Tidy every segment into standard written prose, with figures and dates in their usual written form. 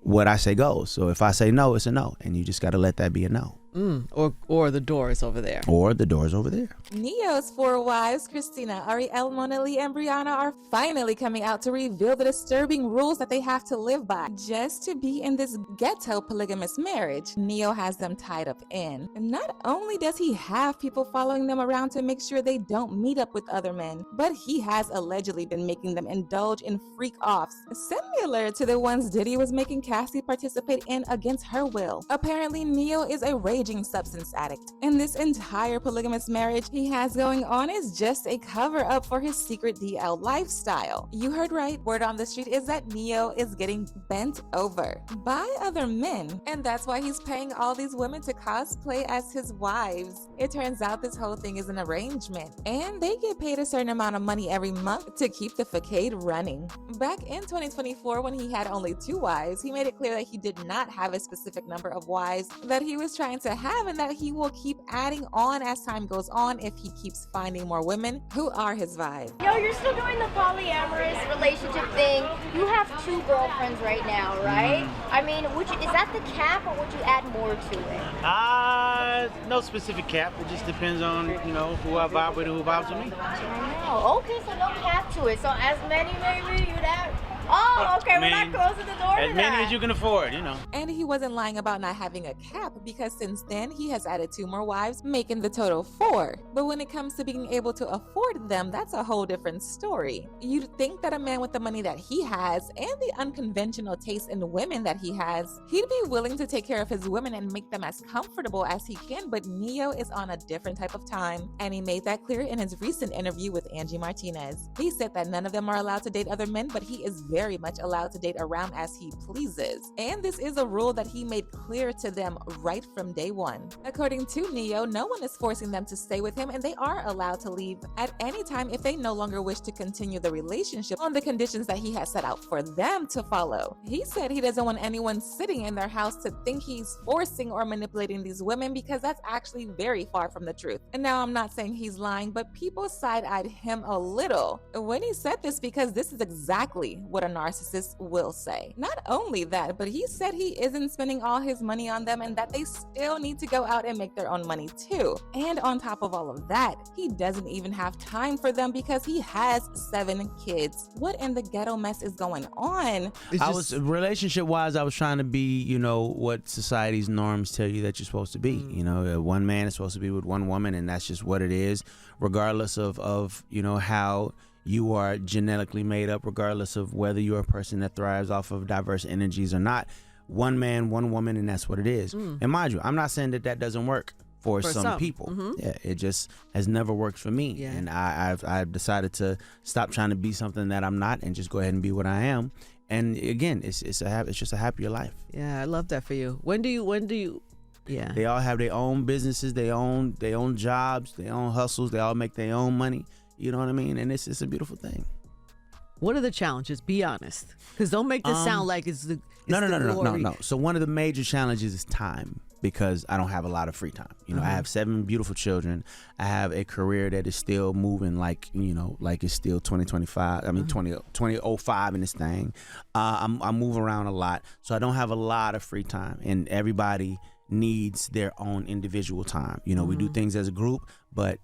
what I say goes. So if I say no, it's a no, and you just got to let that be a no. Or the door is over there. Or the door's over there. Neyo's 4 wives, Cristina, Arielle, Moneli and Brionna, are finally coming out to reveal the disturbing rules that they have to live by just to be in this ghetto polygamous marriage. Neyo has them tied up in. And not only does he have people following them around to make sure they don't meet up with other men, but he has allegedly been making them indulge in freak-offs, similar to the ones Diddy was making Cassie participate in against her will. Apparently, Neyo is a raging substance addict, and this entire polygamous marriage he has going on is just a cover-up for his secret DL lifestyle. You heard right. Word on the street is that Neyo is getting bent over by other men, and that's why he's paying all these women to cosplay as his wives. It turns out this whole thing is an arrangement, and they get paid a certain amount of money every month to keep the facade running. Back in 2024, when he had only 2 wives, he made it clear that he did not have a specific number of wives that he was trying to have, and that he will keep adding on as time goes on if he keeps finding more women who are his vibe. Yo, you're still doing the polyamorous relationship thing. You have 2 girlfriends right now, right? I mean, is that the cap, or would you add more to it? No specific cap. It just depends on, who I vibe with and who vibes with me. I know. Okay, so no cap to it. So as many maybe you'd add. Oh, okay, we're not closing the door to as many as you can afford, And he wasn't lying about not having a cap, because since then he has added 2 more wives, making the total 4. But when it comes to being able to afford them, that's a whole different story. You'd think that a man with the money that he has and the unconventional taste in women that he has, he'd be willing to take care of his women and make them as comfortable as he can, but Neyo is on a different type of time, and he made that clear in his recent interview with Angie Martinez. He said that none of them are allowed to date other men, but he is very much allowed to date around as he pleases. And this is a rule that he made clear to them right from day one. According to Neyo, no one is forcing them to stay with him, and they are allowed to leave at any time if they no longer wish to continue the relationship on the conditions that he has set out for them to follow. He said he doesn't want anyone sitting in their house to think he's forcing or manipulating these women, because that's actually very far from the truth. And now I'm not saying he's lying, but people side-eyed him a little when he said this, because this is exactly what a narcissist will say. Not only that, but he said he isn't spending all his money on them, and that they still need to go out and make their own money too. And on top of all of that, he doesn't even have time for them because he has 7 kids. What in the ghetto mess is going on? Relationship-wise, I was trying to be, what society's norms tell you that you're supposed to be. One man is supposed to be with one woman, and that's just what it is, regardless of how you are genetically made up, regardless of whether you're a person that thrives off of diverse energies or not. One man, one woman, and that's what it is. And mind you, I'm not saying that doesn't work for some people. Yeah, it just has never worked for me. Yeah. And I've decided to stop trying to be something that I'm not and just go ahead and be what I am. And again, it's just a happier life. Yeah, I love that for you. When do you? Yeah. They all have their own businesses, their own jobs, their own hustles. They all make their own money. You know what I mean? And it's a beautiful thing. What are the challenges? Be honest. Because don't make this sound like it's the No. So one of the major challenges is time, because I don't have a lot of free time. I have 7 beautiful children. I have a career that is still moving like it's still 2025. I mean, 2005 in this thing. I move around a lot. So I don't have a lot of free time. And everybody needs their own individual time. We do things as a group, but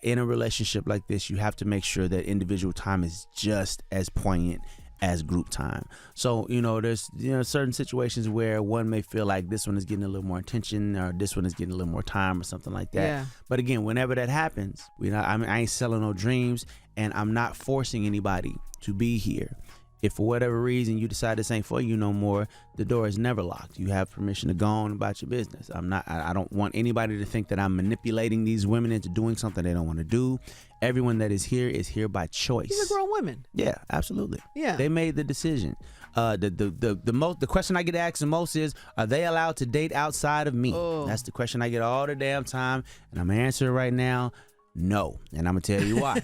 in a relationship like this, you have to make sure that individual time is just as poignant as group time. So there's certain situations where one may feel like this one is getting a little more attention, or this one is getting a little more time, or something like that. Yeah. But again, whenever that happens, I ain't selling no dreams, and I'm not forcing anybody to be here. If for whatever reason you decide this ain't for you no more, the door is never locked. You have permission to go on about your business. I don't want anybody to think that I'm manipulating these women into doing something they don't want to do. Everyone that is here by choice. These are grown women. Yeah, absolutely. Yeah. They made the decision. The question I get asked the most is, are they allowed to date outside of me? Oh. That's the question I get all the damn time, and I'm answering right now, no. And I'm gonna tell you why.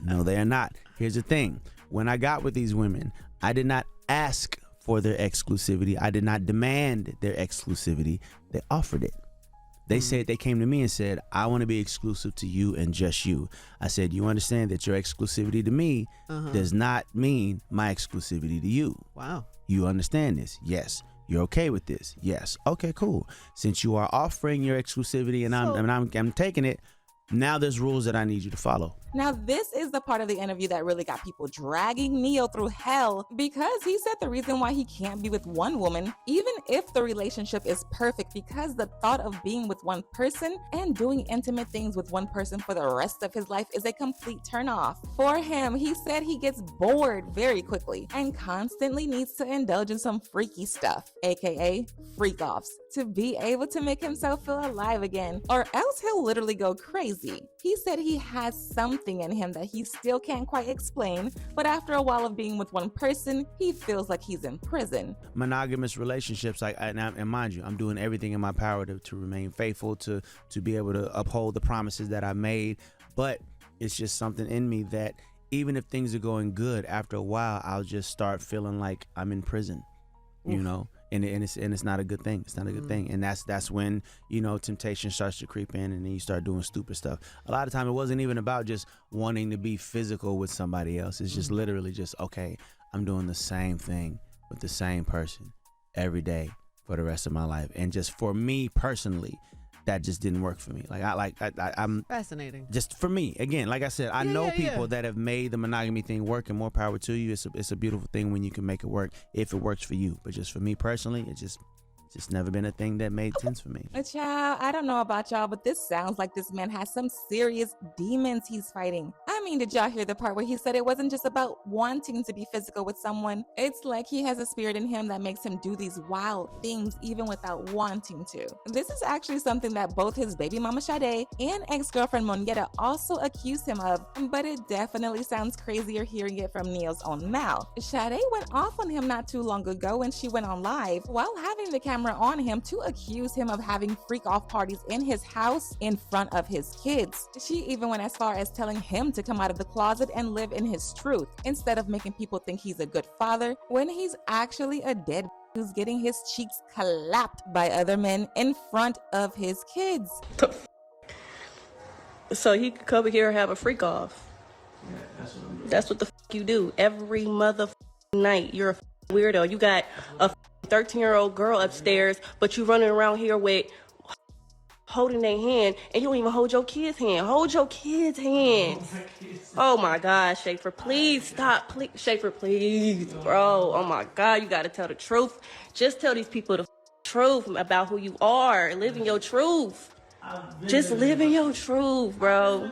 No, they are not. Here's the thing. When I got with these women, I did not ask for their exclusivity. I did not demand their exclusivity. They offered it. They said, they came to me and said, I want to be exclusive to you and just you. I said, you understand that your exclusivity to me does not mean my exclusivity to you. Wow. You understand this? Yes. You're okay with this? Yes. Okay, cool. Since you are offering your exclusivity and I'm taking it, now there's rules that I need you to follow. Now, this is the part of the interview that really got people dragging Neyo through hell, because he said the reason why he can't be with one woman, even if the relationship is perfect, because the thought of being with one person and doing intimate things with one person for the rest of his life is a complete turnoff. For him, he said he gets bored very quickly and constantly needs to indulge in some freaky stuff, aka freak-offs, to be able to make himself feel alive again, or else he'll literally go crazy. He said he has something in him that he still can't quite explain, but after a while of being with one person, he feels like he's in prison. Monogamous relationships, and mind you, I'm doing everything in my power to remain faithful, to be able to uphold the promises that I made, but it's just something in me that even if things are going good, after a while, I'll just start feeling like I'm in prison, you know? And it's not a good thing. It's not a good thing. And that's when, you know, temptation starts to creep in, and then you start doing stupid stuff. A lot of time it wasn't even about just wanting to be physical with somebody else. It's just literally just, okay, I'm doing the same thing with the same person every day for the rest of my life. And just for me personally, that just didn't work for me. I'm fascinating. Just for me, again, like I said, I know people that have made the monogamy thing work, and more power to you. It's a beautiful thing when you can make it work if it works for you. But just for me personally, it's just never been a thing that made sense for me. Child, I don't know about y'all, but this sounds like this man has some serious demons he's fighting. I mean, did y'all hear the part where he said it wasn't just about wanting to be physical with someone? It's like he has a spirit in him that makes him do these wild things even without wanting to. This is actually something that both his baby mama Sade and ex-girlfriend Moneta also accused him of, but it definitely sounds crazier hearing it from Neyo's own mouth. Sade went off on him not too long ago when she went on live while having the camera on him to accuse him of having freak-off parties in his house in front of his kids. She even went as far as telling him to come out of the closet and live in his truth, instead of making people think he's a good father when he's actually a dead who's getting his cheeks clapped by other men in front of his kids. So he could come here and have a freak off. Yeah, that's what the you do every mother night. You're a weirdo. You got a 13-year-old girl upstairs, but you running around here with holding their hand, and you don't even hold your kid's hand. Hold your kid's hands. Oh my God, Schaefer, please stop. Please, Schaefer, please, bro. Oh my God, you gotta tell the truth. Just tell these people the truth about who you are. Live in your truth. Just live in your truth, bro.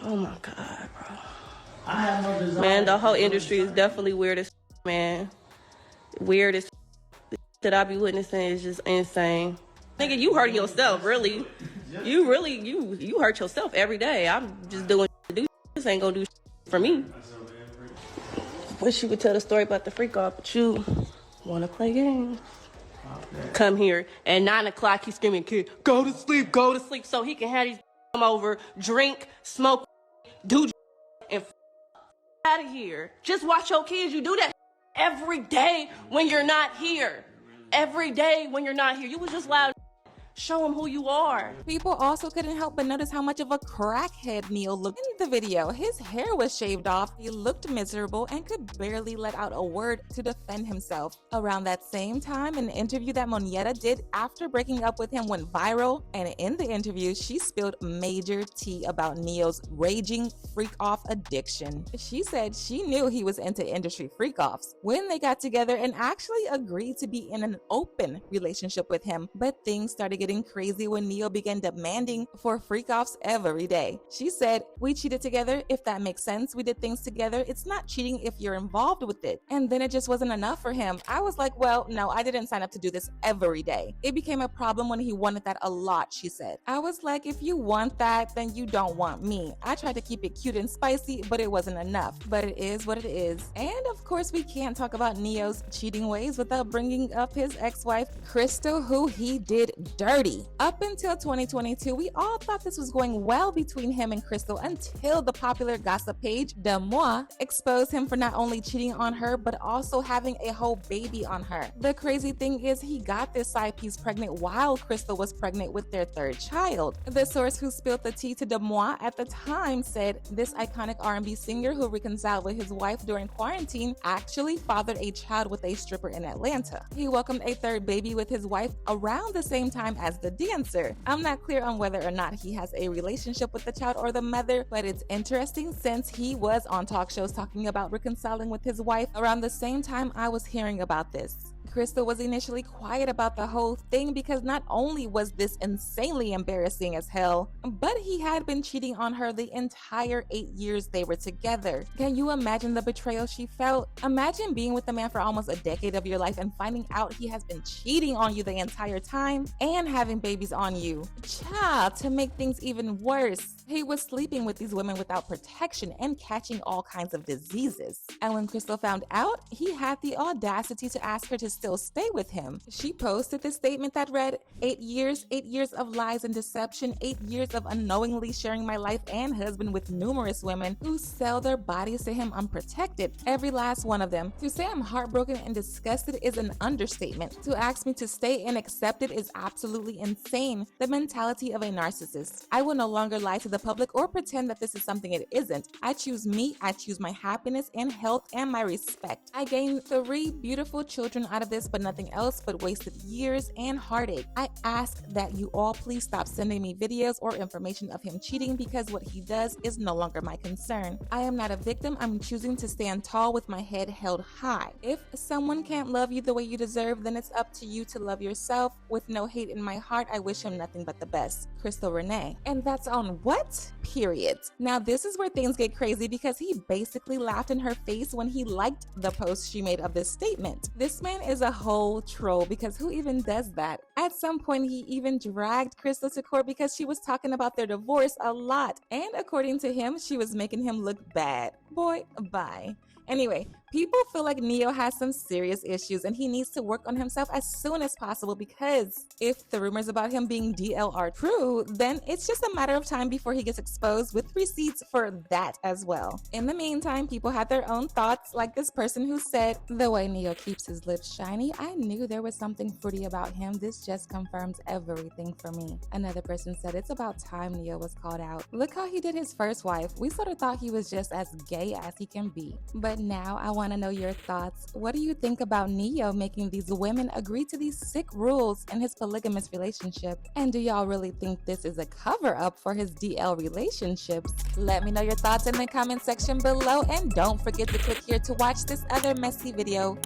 Oh my God, bro. Man, the whole industry is definitely weird as man. Weird as that I be witnessing is just insane. Nigga, you hurt yourself, really. You hurt yourself every day. I'm just doing to do. This ain't gonna do for me. Wish you would tell the story about the freak off, but you wanna play games. Come here at 9 o'clock, he's screaming, kid, go to sleep, so he can have these come over, drink, smoke, do and out of here. Just watch your kids. You do that every day when you're not here. Every day when you're not here. You was just loud. Show him who you are. People also couldn't help but notice how much of a crackhead Neyo looked in the video. His hair was shaved off, he looked miserable, and could barely let out a word to defend himself. Around that same time, an interview that Moneta did after breaking up with him went viral, and in the interview, she spilled major tea about Neyo's raging freak-off addiction. She said she knew he was into industry freak-offs when they got together and actually agreed to be in an open relationship with him, but things started getting crazy when Neyo began demanding for freak-offs every day. She said, we cheated together, if that makes sense. We did things together. It's not cheating if you're involved with it. And then it just wasn't enough for him. I was like, well, no, I didn't sign up to do this every day. It became a problem when he wanted that a lot, she said. I was like, if you want that, then you don't want me. I tried to keep it cute and spicy, but it wasn't enough. But it is what it is. And of course, we can't talk about Neyo's cheating ways without bringing up his ex-wife, Crystal, who he did dirt 30. Up until 2022, we all thought this was going well between him and Crystal until the popular gossip page, De Moi, exposed him for not only cheating on her, but also having a whole baby on her. The crazy thing is he got this side piece pregnant while Crystal was pregnant with their third child. The source who spilled the tea to De Moi at the time said this iconic R&B singer who reconciled with his wife during quarantine actually fathered a child with a stripper in Atlanta. He welcomed a third baby with his wife around the same time as the dancer. I'm not clear on whether or not he has a relationship with the child or the mother, but it's interesting since he was on talk shows talking about reconciling with his wife around the same time I was hearing about this. Crystal was initially quiet about the whole thing because not only was this insanely embarrassing as hell, but he had been cheating on her the entire 8 years they were together. Can you imagine the betrayal she felt? Imagine being with a man for almost a decade of your life and finding out he has been cheating on you the entire time and having babies on you. Child, to make things even worse, he was sleeping with these women without protection and catching all kinds of diseases. And when Crystal found out, he had the audacity to ask her to still stay with him. She posted this statement that read, 8 years of lies and deception, 8 years of unknowingly sharing my life and husband with numerous women who sell their bodies to him unprotected. Every last one of them. To say I'm heartbroken and disgusted is an understatement. To ask me to stay and accept it is absolutely insane. The mentality of a narcissist. I will no longer lie to the public or pretend that this is something it isn't. I choose me, I choose my happiness and health and my respect. I gained 3 beautiful children out of this, but nothing else but wasted years and heartache. I ask that you all please stop sending me videos or information of him cheating because what he does is no longer my concern. I am not a victim. I'm choosing to stand tall with my head held high. If someone can't love you the way you deserve, then it's up to you to love yourself. With no hate in my heart, I wish him nothing but the best. Crystal Renee. And that's on what? Period. Now this is where things get crazy because he basically laughed in her face when he liked the post she made of this statement. This man is a whole troll because who even does that? At some point he even dragged Crystal to court because she was talking about their divorce a lot, and according to him she was making him look bad. Boy, bye. Anyway, people feel like Neyo has some serious issues and he needs to work on himself as soon as possible because if the rumors about him being DL are true, then it's just a matter of time before he gets exposed with receipts for that as well. In the meantime, people had their own thoughts, like this person who said, the way Neyo keeps his lips shiny, I knew there was something fruity about him. This just confirms everything for me. Another person said, it's about time Neyo was called out. Look how he did his first wife. We sort of thought he was just as gay as he can be. But now I want to know your thoughts. What do you think about Neyo making these women agree to these sick rules in his polygamous relationship? And do y'all really think this is a cover up for his DL relationships? Let me know your thoughts in the comment section below, and don't forget to click here to watch this other messy video.